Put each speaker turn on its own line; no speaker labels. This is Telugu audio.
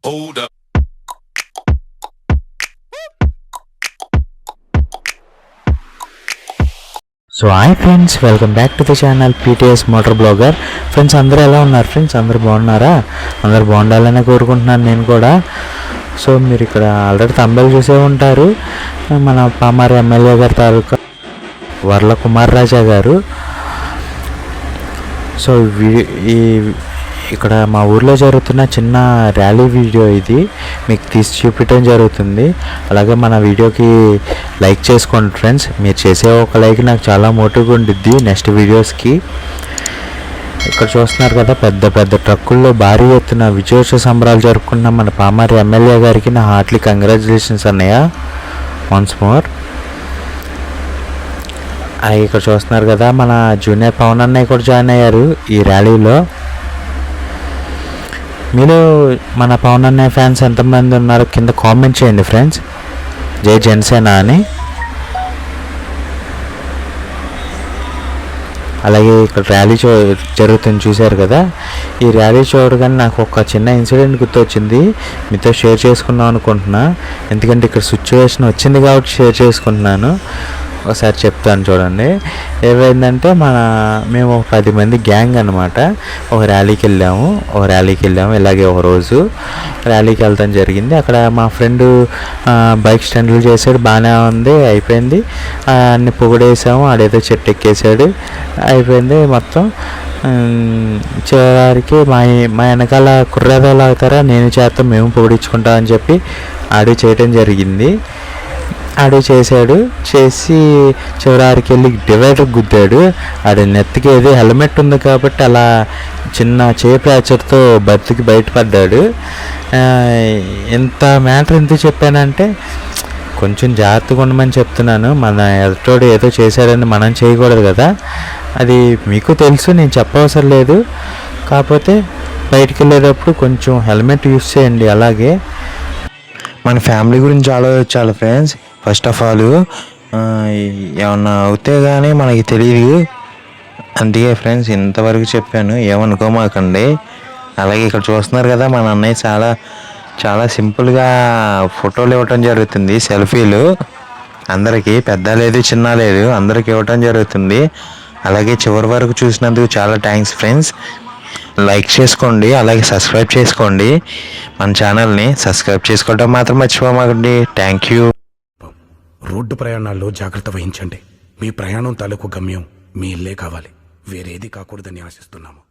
Hold up.
So hi friends, welcome back to the channel PTS motor blogger. Friends అందరూ ఎలా ఉన్నారు? ఫ్రెండ్స్ అందరూ బాగున్నారా? అందరూ బాగుండాలనే కోరుకుంటున్నాను నేను కూడా. సో మీరు ఇక్కడ ఆల్రెడీ తంబేలు చూసే ఉంటారు. మన పామారి ఎమ్మెల్యే గారి తాలూకా వర్ల కుమార్ రాజా గారు. సో ఈ ఇక్కడ మా ఊర్లో జరుగుతున్న చిన్న ర్యాలీ వీడియో ఇది మీకు తీసి చూపించడం జరుగుతుంది. అలాగే మన వీడియోకి లైక్ చేసుకోండి ఫ్రెండ్స్. మీరు చేసే ఒక లైక్ నాకు చాలా మోటివ్గా ఉండిద్ది నెక్స్ట్ వీడియోస్కి. ఇక్కడ చూస్తున్నారు కదా, పెద్ద పెద్ద ట్రక్కుల్లో భారీ ఎత్తున విజయోత్సవ సంబరాలు జరుపుకున్న మన పామారి ఎమ్మెల్యే గారికి నా హార్ట్లీ కంగ్రాచులేషన్స్ అన్నయ్య వన్స్ మోర్. ఇక్కడ చూస్తున్నారు కదా, మన జూనియర్ పవన్ అన్నయ్య కూడా జాయిన్ అయ్యారు ఈ ర్యాలీలో. మీరు మన పవన్ అన్నయ్య ఫ్యాన్స్ ఎంతమంది ఉన్నారో కింద కామెంట్ చేయండి ఫ్రెండ్స్. జై జనసేన అని. అలాగే ఇక్కడ ర్యాలీ జరుగుతుంది చూశారు కదా. ఈ ర్యాలీ చూడగానే నాకు ఒక చిన్న ఇన్సిడెంట్ గుర్తొచ్చింది, మీతో షేర్ చేసుకుందాం అనుకుంటున్నా. ఎందుకంటే ఇక్కడ సిచ్యువేషన్ వచ్చింది కాబట్టి షేర్ చేసుకుంటున్నాను. ఒకసారి చెప్తాను చూడండి. ఏమైందంటే మేము ఒక 10 మంది గ్యాంగ్ అనమాట ఒక ర్యాలీకి వెళ్ళాము. ఇలాగే ఒక రోజు ర్యాలీకి వెళ్తాం జరిగింది. అక్కడ మా ఫ్రెండ్ బైక్ స్టాండ్లు చేసాడు, బాగానే ఉంది, అయిపోయింది. అన్ని పొగిడేసాము, ఆడేదో చెట్టు ఎక్కేసాడు, అయిపోయింది మొత్తం. చివరికి మా వెనకాల కుర్రాదోళ్ళు అవుతారా, నేను చేస్తాం, మేము పొగిడించుకుంటాం అని చెప్పి ఆడి చేయటం జరిగింది. ఆడు చేసి చివరికి వెళ్ళి డివైడర్ గుద్దాడు. ఆడి నెత్తికి ఏదో హెల్మెట్ ఉంది కాబట్టి అలా చిన్న ఫ్రాక్చర్తో బతికి బయటపడ్డాడు. ఇంత మ్యాటర్ ఎందుకు చెప్పానంటే కొంచెం జాగ్రత్తగా ఉండమని చెప్తున్నాను. మన ఎదుటోడు ఏదో చేశాడని మనం చేయకూడదు కదా, అది మీకు తెలుసు, నేను చెప్పవసరం లేదు. కాకపోతే బయటికి వెళ్ళేటప్పుడు కొంచెం హెల్మెట్ యూస్ చేయండి. అలాగే మన ఫ్యామిలీ గురించి ఆలోచించాలి ఫ్రెండ్స్. ఫస్ట్ ఆఫ్ ఆల్ ఏమన్నా అవుతే కానీ మనకి తెలియదు. అందుకే ఫ్రెండ్స్ ఇంతవరకు చెప్పాను, ఏమనుకోమాకండి. అలాగే ఇక్కడ చూస్తున్నారు కదా, మన అన్నయ్య చాలా చాలా సింపుల్గా ఫోటోలు ఇవ్వటం జరుగుతుంది, సెల్ఫీలు. అందరికీ పెద్ద లేదు చిన్న లేదు, అందరికి ఇవ్వటం జరుగుతుంది. అలాగే చివరి వరకు చూసినందుకు చాలా థ్యాంక్స్ ఫ్రెండ్స్. లైక్ చేసుకోండి, అలాగే సబ్స్క్రైబ్ చేసుకోండి. మన ఛానల్ని సబ్స్క్రైబ్ చేసుకోవడం మాత్రం మర్చిపోమాకండి. Thank you.
రోడ్డు ప్రయాణాల్లో జాగ్రత్త వహించండి. మీ ప్రయాణం తాలూకు గమ్యం మీ ఇల్లే కావాలి, వేరేది కాకూడదని ఆశిస్తున్నాము.